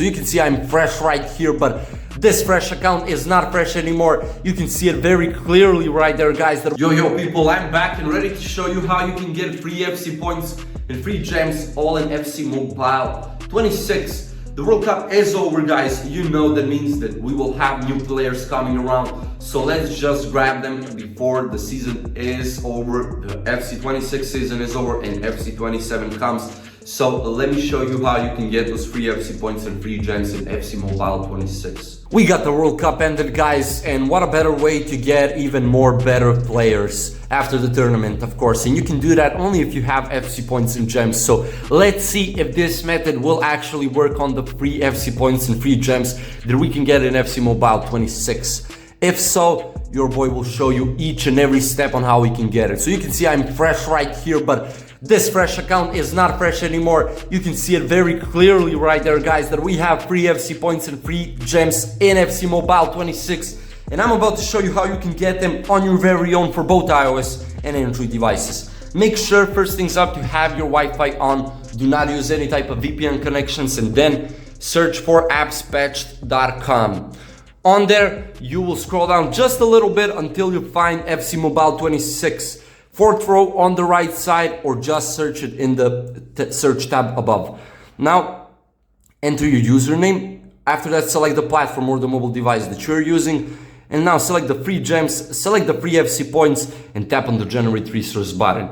So you can see I'm fresh right here, but this fresh account is not fresh anymore. You can see it very clearly right there, guys. Yo people, I'm back and ready to show you how you can get free FC points and free gems all in FC Mobile 26. The World Cup is over, guys. You know that means that we will have new players coming around. So let's just grab them before the season is over. The FC 26 season is over and FC 27 comes. So let me show you how you can get those free FC points and free gems in FC Mobile 26. We got the World Cup ended, guys, and what a better way to get even more better players after the tournament, of course. And you can do that only if you have FC points and gems. So let's see if this method will actually work on the free FC points and free gems that we can get in FC Mobile 26. If so, your boy will show you each and every step on how we can get it. So you can see I'm fresh right here, but this fresh account is not fresh anymore. You can see it very clearly right there, guys, that we have free FC points and free gems in FC Mobile 26. And I'm about to show you how you can get them on your very own for both iOS and Android devices. Make sure, first things up, to have your Wi-Fi on. Do not use any type of VPN connections, and then search for appspatched.com. On there, you will scroll down just a little bit until you find FC Mobile 26. Fourth row on the right side, or just search it in the search tab above. Now, enter your username. After that, select the platform or the mobile device that you're using. And now select the free gems, select the free FC points, and tap on the generate resource button.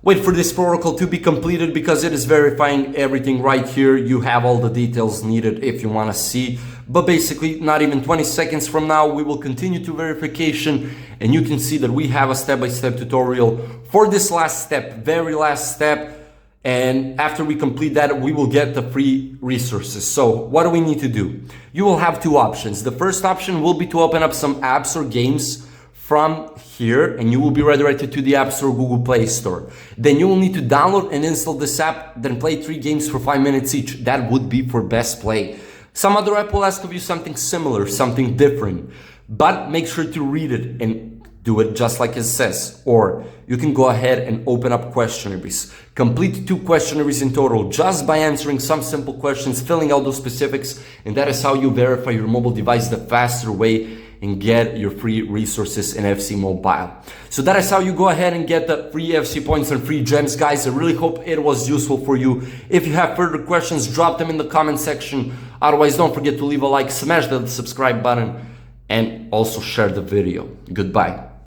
Wait for this protocol to be completed because it is verifying everything right here. You have all the details needed if you want to see. But basically, not even 20 seconds from now, we will continue to verification, and you can see that we have a step-by-step tutorial for this last step, very last step. And after we complete that, we will get the free resources. So what do we need to do? You will have two options. The first option will be to open up some apps or games from here, and you will be redirected to the App Store, Google Play Store. Then you will need to download and install this app, then play 3 games for 5 minutes each. That would be for best play. Some other app will ask of you something similar, something different, but make sure to read it and do it just like it says. Or you can go ahead and open up questionnaires. Complete 2 questionnaires in total just by answering some simple questions, filling out those specifics, and that is how you verify your mobile device the faster way and get your free resources in FC Mobile. So that is how you go ahead and get the free FC points and free gems, guys. I really hope it was useful for you. If you have further questions, drop them in the comment section. Otherwise, don't forget to leave a like, smash the subscribe button, and also share the video. Goodbye.